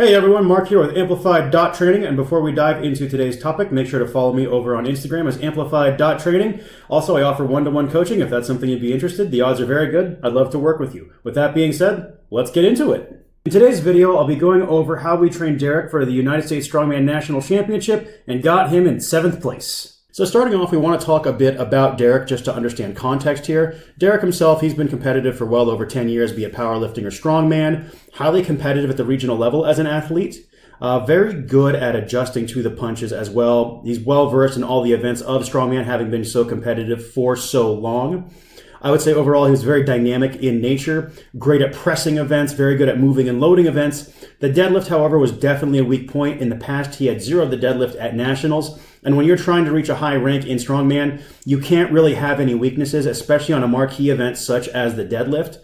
Hey everyone, Mark here with Amplified Training, and before we dive into today's topic, make sure to follow me over on Instagram as Amplified Training. Also, I offer one-to-one coaching if that's something you'd be interested. The odds are very good. I'd love to work with you. With that being said, let's get into it. In today's video, I'll be going over how we trained Derek for the United States Strongman National Championship and got him in 7th place. So starting off, we want to talk a bit about Derek just to understand context here. Derek himself, he's been competitive for well over 10 years, be it powerlifting or strongman, highly competitive at the regional level as an athlete, very good at adjusting to the punches as well. He's well versed in all the events of strongman, having been so competitive for so long. I would say overall he was very dynamic in nature, great at pressing events, very good at moving and loading events. The deadlift, however, was definitely a weak point. In the past, he had zeroed the deadlift at nationals. And when you're trying to reach a high rank in strongman, you can't really have any weaknesses, especially on a marquee event such as the deadlift.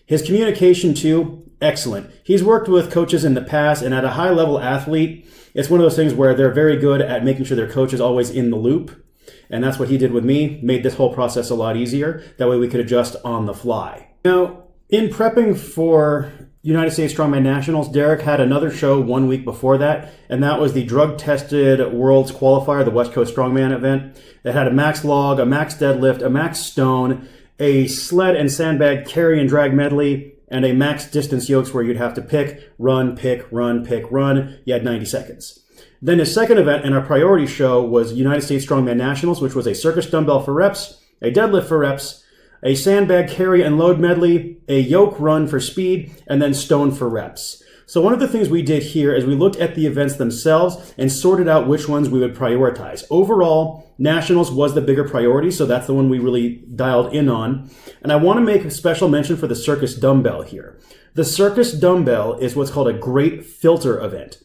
His communication too, excellent. He's worked with coaches in the past, and at a high level athlete, it's one of those things where they're very good at making sure their coach is always in the loop. And that's what he did with me, made this whole process a lot easier. That way we could adjust on the fly. Now, in prepping for United States Strongman Nationals, Derek had another show 1 week before that, and that was the drug-tested Worlds Qualifier, the West Coast Strongman event. It had a max log, a max deadlift, a max stone, a sled and sandbag carry and drag medley, and a max distance yokes where you'd have to pick, run, pick, run, pick, run. You had 90 seconds. Then his second event and our priority show was United States Strongman Nationals, which was a circus dumbbell for reps, a deadlift for reps, a sandbag carry and load medley, a yoke run for speed, and then stone for reps. So one of the things we did here is we looked at the events themselves and sorted out which ones we would prioritize. Overall, Nationals was the bigger priority, so that's the one we really dialed in on. And I want to make a special mention for the circus dumbbell here. The circus dumbbell is what's called a great filter event.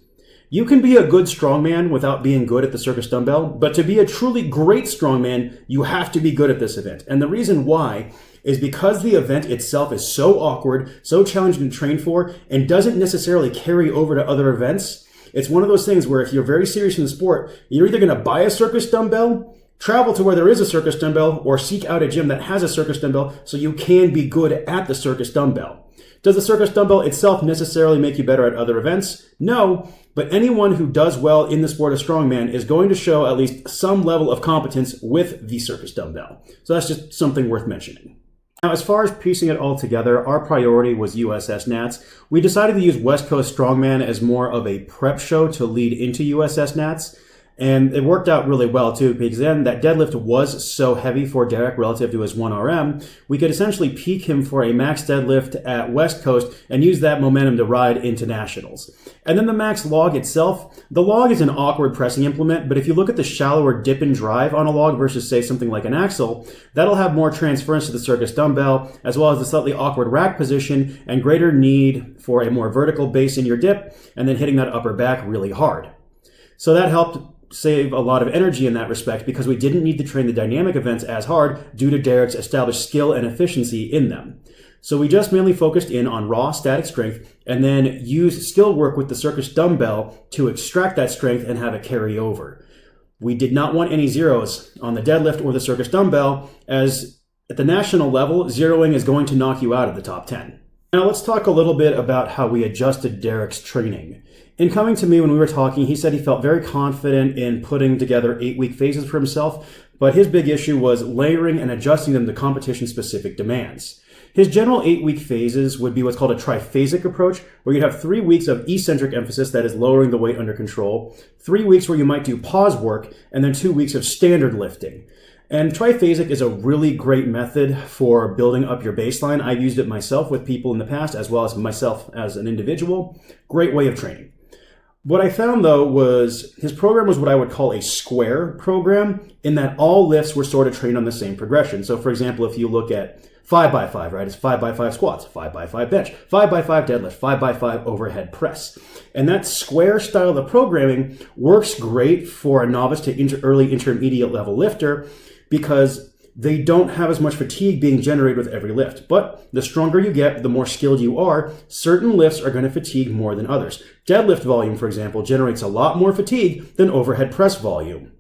You can be a good strongman without being good at the circus dumbbell, but to be a truly great strongman, you have to be good at this event. And the reason why is because the event itself is so awkward, so challenging to train for, and doesn't necessarily carry over to other events. It's one of those things where if you're very serious in the sport, you're either going to buy a circus dumbbell, travel to where there is a circus dumbbell, or seek out a gym that has a circus dumbbell so you can be good at the circus dumbbell. Does the circus dumbbell itself necessarily make you better at other events? No, but anyone who does well in the sport of strongman is going to show at least some level of competence with the circus dumbbell. So that's just something worth mentioning. Now, as far as piecing it all together, our priority was USS Nats. We decided to use West Coast Strongman as more of a prep show to lead into USS Nats. And it worked out really well too, because then that deadlift was so heavy for Derek relative to his 1RM, we could essentially peak him for a max deadlift at West Coast and use that momentum to ride into Nationals. And then the max log itself, the log is an awkward pressing implement, but if you look at the shallower dip and drive on a log versus say something like an axle, that'll have more transference to the circus dumbbell, as well as the slightly awkward rack position and greater need for a more vertical base in your dip, and then hitting that upper back really hard. So that helped save a lot of energy in that respect because we didn't need to train the dynamic events as hard due to Derek's established skill and efficiency in them. So we just mainly focused in on raw static strength and then used skill work with the circus dumbbell to extract that strength and have it carry over. We did not want any zeros on the deadlift or the circus dumbbell, as at the national level, zeroing is going to knock you out of the top 10. Now let's talk a little bit about how we adjusted Derek's training. In coming to me when we were talking, he said he felt very confident in putting together 8-week phases for himself, but his big issue was layering and adjusting them to competition-specific demands. His general 8-week phases would be what's called a triphasic approach, where you'd have 3 weeks of eccentric emphasis, that is lowering the weight under control, 3 weeks where you might do pause work, and then 2 weeks of standard lifting. And triphasic is a really great method for building up your baseline. I've used it myself with people in the past, as well as myself as an individual. Great way of training. What I found, though, was his program was what I would call a square program, in that all lifts were sort of trained on the same progression. So, for example, if you look at 5x5, right, it's 5x5 squats, 5x5 bench, 5x5 deadlift, 5x5 overhead press. And that square style of programming works great for a novice to early intermediate level lifter because they don't have as much fatigue being generated with every lift. But the stronger you get, the more skilled you are, certain lifts are going to fatigue more than others. Deadlift volume, for example, generates a lot more fatigue than overhead press volume.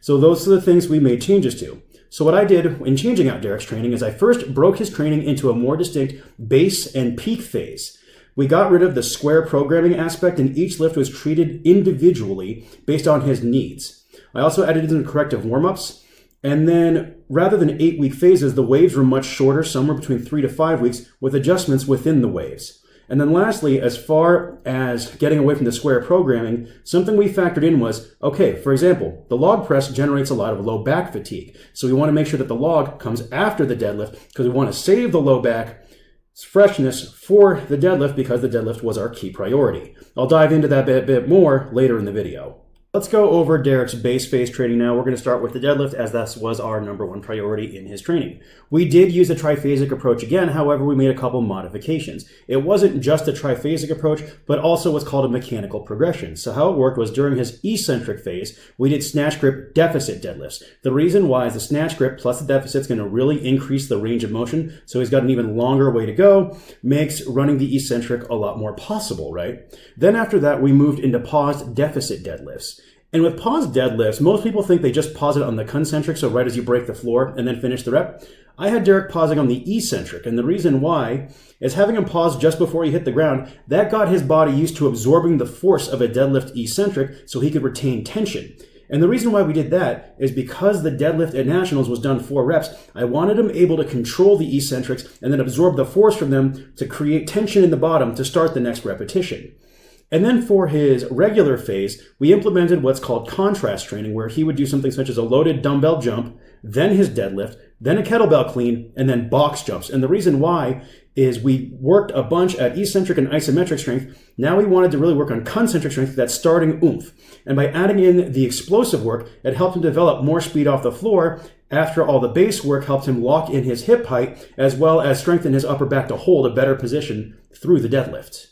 So those are the things we made changes to. So what I did in changing out Derek's training is I first broke his training into a more distinct base and peak phase. We got rid of the square programming aspect, and each lift was treated individually based on his needs. I also added in corrective warm-ups, and then rather than 8-week phases, the waves were much shorter, somewhere between 3 to 5 weeks, with adjustments within the waves. And then lastly, as far as getting away from the square programming, something we factored in was, okay, for example, the log press generates a lot of low back fatigue. So we want to make sure that the log comes after the deadlift because we want to save the low back freshness for the deadlift because the deadlift was our key priority. I'll dive into that bit more later in the video. Let's go over Derek's base phase training now. We're going to start with the deadlift as that was our #1 priority in his training. We did use a triphasic approach again, however, we made a couple modifications. It wasn't just a triphasic approach, but also what's called a mechanical progression. So how it worked was during his eccentric phase, we did snatch grip deficit deadlifts. The reason why is the snatch grip plus the deficit is going to really increase the range of motion, so he's got an even longer way to go, makes running the eccentric a lot more possible, right? Then after that, we moved into paused deficit deadlifts. And with paused deadlifts, most people think they just pause it on the concentric, so right as you break the floor and then finish the rep. I had Derek pausing on the eccentric, and the reason why is having him pause just before he hit the ground, that got his body used to absorbing the force of a deadlift eccentric so he could retain tension. And the reason why we did that is because the deadlift at Nationals was done 4 reps, I wanted him able to control the eccentrics and then absorb the force from them to create tension in the bottom to start the next repetition. And then for his regular phase, we implemented what's called contrast training, where he would do something such as a loaded dumbbell jump, then his deadlift, then a kettlebell clean, and then box jumps. And the reason why is we worked a bunch at eccentric and isometric strength. Now we wanted to really work on concentric strength, that starting oomph. And by adding in the explosive work, it helped him develop more speed off the floor. After all, the base work helped him lock in his hip height, as well as strengthen his upper back to hold a better position through the deadlift.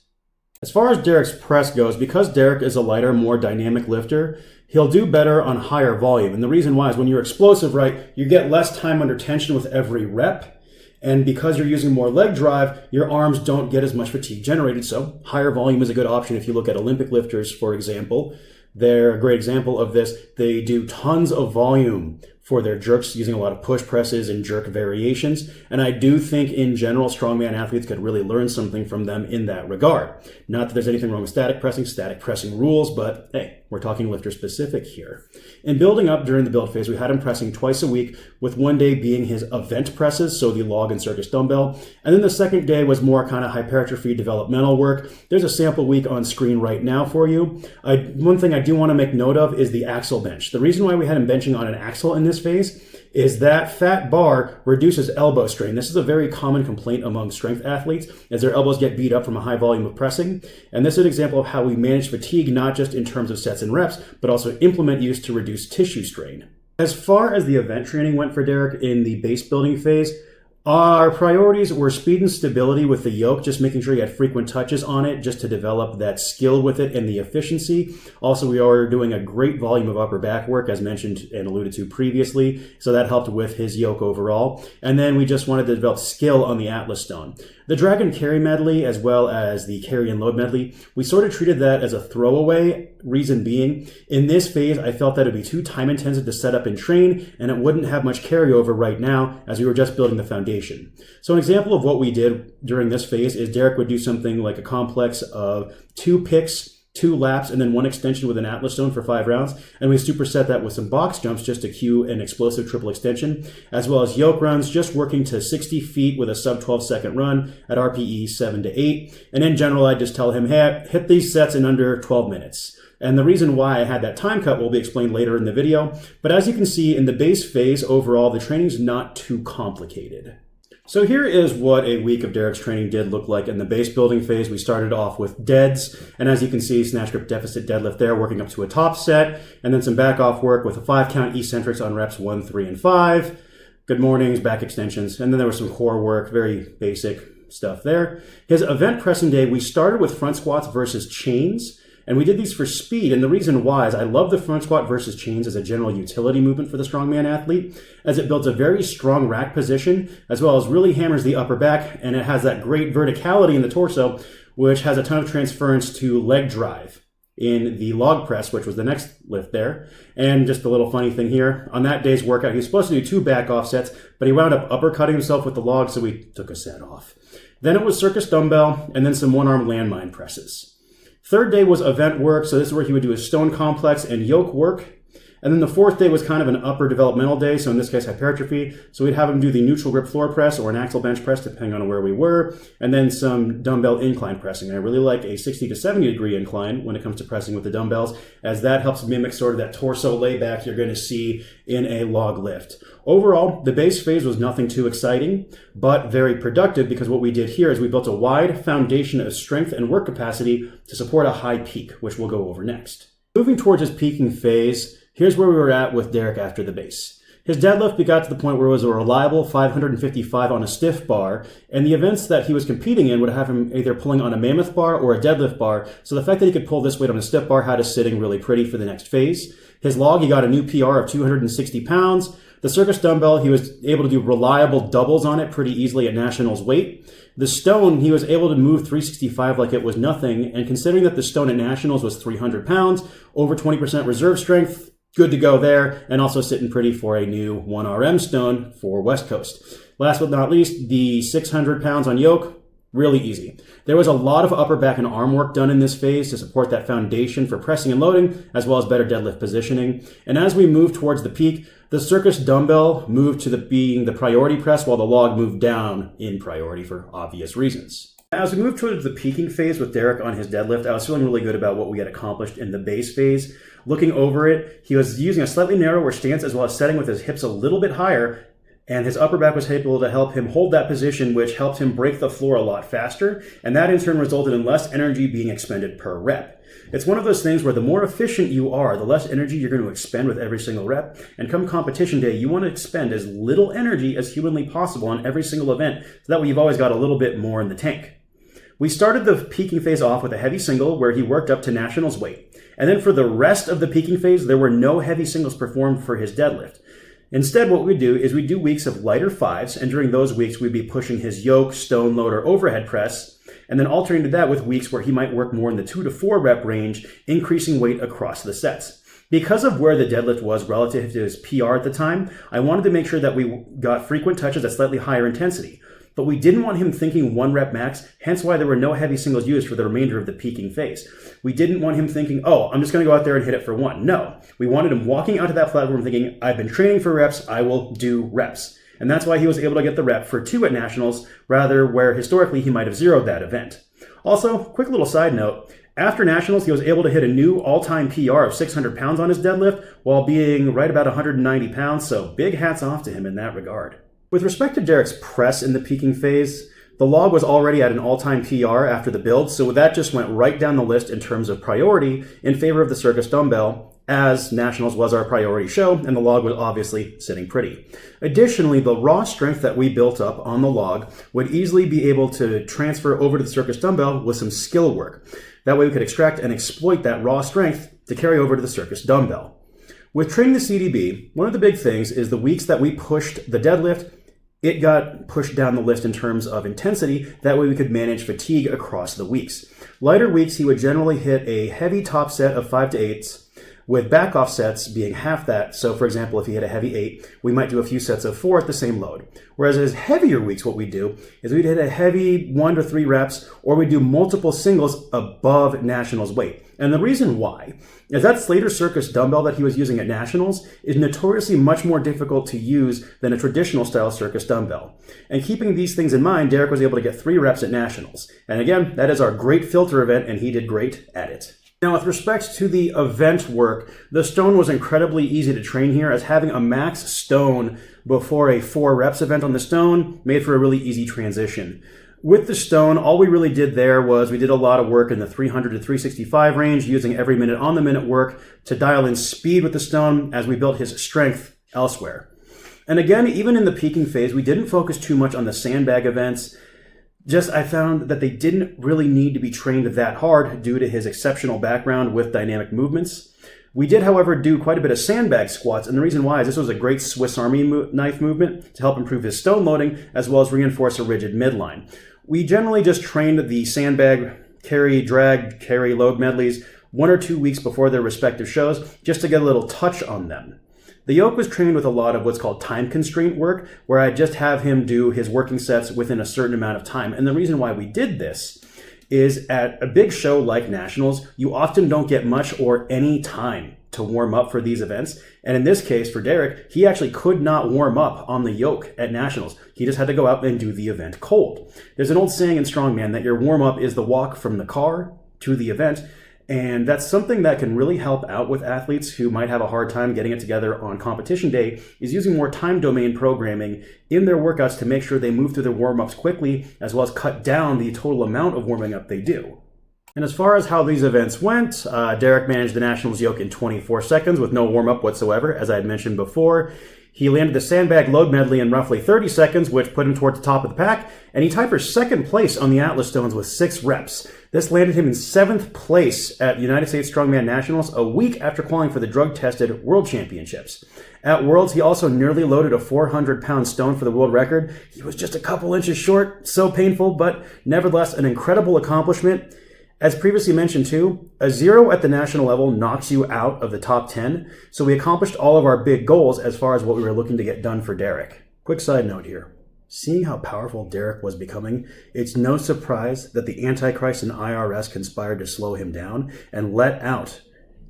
As far as Derek's press goes, because Derek is a lighter, more dynamic lifter, he'll do better on higher volume. And the reason why is when you're explosive, right, you get less time under tension with every rep. And because you're using more leg drive, your arms don't get as much fatigue generated. So higher volume is a good option. If you look at Olympic lifters, for example, they're a great example of this. They do tons of volume for their jerks using a lot of push presses and jerk variations. And I do think in general, strongman athletes could really learn something from them in that regard. Not that there's anything wrong with static pressing rules, but hey, we're talking lifter specific here. In building up during the build phase, we had him pressing twice a week, with one day being his event presses, so the log and circus dumbbell. And then the second day was more kind of hypertrophy developmental work. There's a sample week on screen right now for you. One thing I do want to make note of is the axle bench. The reason why we had him benching on an axle in this phase is that fat bar reduces elbow strain. This is a very common complaint among strength athletes as their elbows get beat up from a high volume of pressing. And this is an example of how we manage fatigue, not just in terms of sets and reps, but also implement use to reduce tissue strain. As far as the event training went for Derek in the base building phase, our priorities were speed and stability with the yoke, just making sure you had frequent touches on it just to develop that skill with it and the efficiency. Also, we are doing a great volume of upper back work, as mentioned and alluded to previously, so that helped with his yoke overall. And then we just wanted to develop skill on the Atlas stone. The drag and carry medley, as well as the carry and load medley, we sort of treated that as a throwaway, reason being, in this phase, I felt that it would be too time intensive to set up and train, and it wouldn't have much carryover right now as we were just building the foundation. So an example of what we did during this phase is Derek would do something like a complex of 2 picks, 2 laps, and then 1 extension with an Atlas stone for 5 rounds. And we superset that with some box jumps just to cue an explosive triple extension, as well as yoke runs, just working to 60 feet with a sub 12-second run at RPE 7 to 8. And in general, I just tell him, hey, hit these sets in under 12 minutes. And the reason why I had that time cut will be explained later in the video. But as you can see, in the base phase overall, the training's not too complicated. So here is what a week of Derek's training did look like in the base building phase. We started off with deads, and as you can see, snatch grip deficit deadlift there, working up to a top set, and then some back off work with a 5-count eccentrics on reps 1, 3, and 5. Good mornings, back extensions, and then there was some core work, very basic stuff there. His event pressing day, we started with front squats versus chains. And we did these for speed, and the reason why is I love the front squat versus chains as a general utility movement for the strongman athlete, as it builds a very strong rack position, as well as really hammers the upper back, and it has that great verticality in the torso, which has a ton of transference to leg drive in the log press, which was the next lift there. And just a little funny thing here, on that day's workout, he was supposed to do 2 back offsets, but he wound up uppercutting himself with the log, so we took a set off. Then it was circus dumbbell, and then some one-arm landmine presses. Third day was event work, so this is where he would do his stone complex and yoke work. And then the fourth day was kind of an upper developmental day, so in this case hypertrophy. So we'd have him do the neutral grip floor press or an axle bench press, depending on where we were, and then some dumbbell incline pressing. And I really like a 60 to 70 degree incline when it comes to pressing with the dumbbells, as that helps mimic sort of that torso layback you're going to see in a log lift. Overall, the base phase was nothing too exciting, but very productive, because what we did here is we built a wide foundation of strength and work capacity to support a high peak, which we'll go over next. Moving towards his peaking phase, here's where we were at with Derek after the base. His deadlift, we got to the point where it was a reliable 555 on a stiff bar, and the events that he was competing in would have him either pulling on a mammoth bar or a deadlift bar, so the fact that he could pull this weight on a stiff bar had us sitting really pretty for the next phase. His log, he got a new PR of 260 pounds. The circus dumbbell, he was able to do reliable doubles on it pretty easily at nationals weight. The stone, he was able to move 365 like it was nothing, and considering that the stone at nationals was 300 pounds, over 20% reserve strength, good to go there, and also sitting pretty for a new 1RM stone for West Coast. Last but not least, the 600 pounds on yoke, really easy. There was a lot of upper back and arm work done in this phase to support that foundation for pressing and loading, as well as better deadlift positioning. And as we moved towards the peak, the circus dumbbell moved to being the priority press, while the log moved down in priority for obvious reasons. As we moved towards the peaking phase with Derek on his deadlift, I was feeling really good about what we had accomplished in the base phase. Looking over it, he was using a slightly narrower stance, as well as setting with his hips a little bit higher, and his upper back was able to help him hold that position, which helped him break the floor a lot faster, and that in turn resulted in less energy being expended per rep. It's one of those things where the more efficient you are, the less energy you're going to expend with every single rep, and come competition day, you want to expend as little energy as humanly possible on every single event, so that way you've always got a little bit more in the tank. We started the peaking phase off with a heavy single where he worked up to nationals weight, and then for the rest of the peaking phase, there were no heavy singles performed for his deadlift. Instead, what we do is we do weeks of lighter fives, and during those weeks, we'd be pushing his yoke, stone load, or overhead press, and then alternating that with weeks where he might work more in the 2 to 4 rep range, increasing weight across the sets. Because of where the deadlift was relative to his PR at the time, I wanted to make sure that we got frequent touches at slightly higher intensity. But we didn't want him thinking 1 rep max, hence why there were no heavy singles used for the remainder of the peaking phase. We didn't want him thinking, oh, I'm just going to go out there and hit it for 1. No, we wanted him walking out to that platform thinking, I've been training for reps, I will do reps. And that's why he was able to get the rep for 2 at nationals, rather where historically he might have zeroed that event. Also, quick little side note, after nationals, he was able to hit a new all-time PR of 600 pounds on his deadlift while being right about 190 pounds, so big hats off to him in that regard. With respect to Derek's press in the peaking phase, the log was already at an all-time PR after the build, so that just went right down the list in terms of priority in favor of the circus dumbbell, as nationals was our priority show, and the log was obviously sitting pretty. Additionally, the raw strength that we built up on the log would easily be able to transfer over to the circus dumbbell with some skill work. That way we could extract and exploit that raw strength to carry over to the circus dumbbell. With training the CDB, one of the big things is the weeks that we pushed the deadlift, it got pushed down the list in terms of intensity. That way we could manage fatigue across the weeks. Lighter weeks, he would generally hit a heavy top set of 5 to 8s, with back off sets being half that. So for example, if he hit a heavy 8, we might do a few sets of 4 at the same load. Whereas his heavier weeks, what we do is we'd hit a heavy 1 to 3 reps, or we do multiple singles above nationals weight. And the reason why is that Slater Circus dumbbell that he was using at nationals is notoriously much more difficult to use than a traditional style circus dumbbell. And keeping these things in mind, Derek was able to get 3 reps at nationals. And again, that is our great filter event, and he did great at it. Now, with respect to the event work, the stone was incredibly easy to train here, as having a max stone before a 4 reps event on the stone made for a really easy transition. With the stone, all we really did there was we did a lot of work in the 300 to 365 range, using every minute on the minute work to dial in speed with the stone as we built his strength elsewhere. And again, even in the peaking phase, we didn't focus too much on the sandbag events. I found that they didn't really need to be trained that hard due to his exceptional background with dynamic movements. We did, however, do quite a bit of sandbag squats, and the reason why is this was a great Swiss Army knife movement to help improve his stone loading, as well as reinforce a rigid midline. We generally just trained the sandbag, carry, drag, carry, load medleys 1 or 2 weeks before their respective shows, just to get a little touch on them. The yoke was trained with a lot of what's called time constraint work, where I just have him do his working sets within a certain amount of time. And the reason why we did this is at a big show like Nationals, you often don't get much or any time to warm up for these events. And in this case, for Derek, he actually could not warm up on the yoke at Nationals. He just had to go out and do the event cold. There's an old saying in Strongman that your warm-up is the walk from the car to the event. And that's something that can really help out with athletes who might have a hard time getting it together on competition day, is using more time domain programming in their workouts to make sure they move through their warm-ups quickly, as well as cut down the total amount of warming up they do. And as far as how these events went, Derek managed the Nationals yoke in 24 seconds with no warm-up whatsoever, as I had mentioned before. He landed the sandbag load medley in roughly 30 seconds, which put him towards the top of the pack, and he tied for second place on the Atlas Stones with 6 reps. This landed him in 7th place at United States Strongman Nationals a week after qualifying for the drug-tested World Championships. At Worlds, he also nearly loaded a 400-pound stone for the world record. He was just a couple inches short, so painful, but nevertheless an incredible accomplishment. As previously mentioned too, a 0 at the national level knocks you out of the top 10, so we accomplished all of our big goals as far as what we were looking to get done for Derek. Quick side note here. Seeing how powerful Derek was becoming, it's no surprise that the Antichrist and IRS conspired to slow him down and let out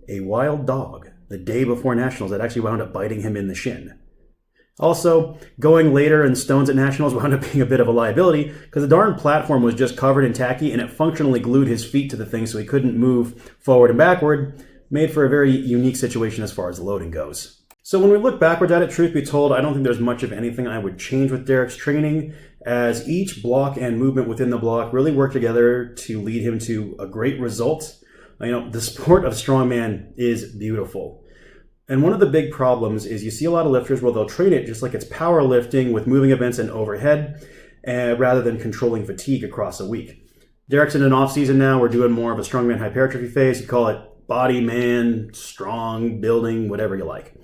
a wild dog the day before Nationals that actually wound up biting him in the shin. Also, going later in stones at Nationals wound up being a bit of a liability because the darn platform was just covered in tacky and it functionally glued his feet to the thing so he couldn't move forward and backward, made for a very unique situation as far as the loading goes. So when we look backwards at it, truth be told, I don't think there's much of anything I would change with Derek's training, as each block and movement within the block really work together to lead him to a great result. You know, the sport of strongman is beautiful. And one of the big problems is you see a lot of lifters where they'll train it just like it's powerlifting with moving events and overhead, rather than controlling fatigue across a week. Derek's in an off season now. We're doing more of a strongman hypertrophy phase. You call it body, man, strong, building, whatever you like.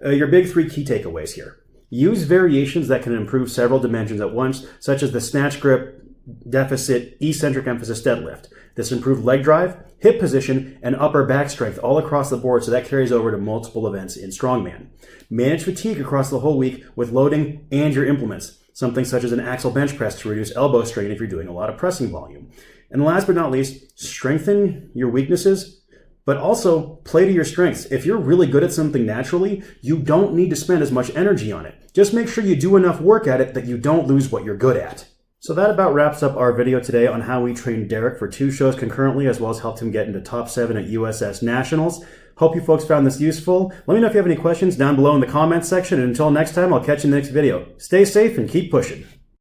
Your big 3 key takeaways here. Use variations that can improve several dimensions at once, such as the snatch grip, deficit, eccentric emphasis deadlift. This improved leg drive, hip position, and upper back strength all across the board, so that carries over to multiple events in strongman. Manage fatigue across the whole week with loading and your implements, something such as an axle bench press to reduce elbow strain if you're doing a lot of pressing volume. And last but not least, strengthen your weaknesses, but also play to your strengths. If you're really good at something naturally, you don't need to spend as much energy on it. Just make sure you do enough work at it that you don't lose what you're good at. So that about wraps up our video today on how we trained Derek for 2 shows concurrently, as well as helped him get into top 7 at USS Nationals. Hope you folks found this useful. Let me know if you have any questions down below in the comments section, and until next time, I'll catch you in the next video. Stay safe and keep pushing.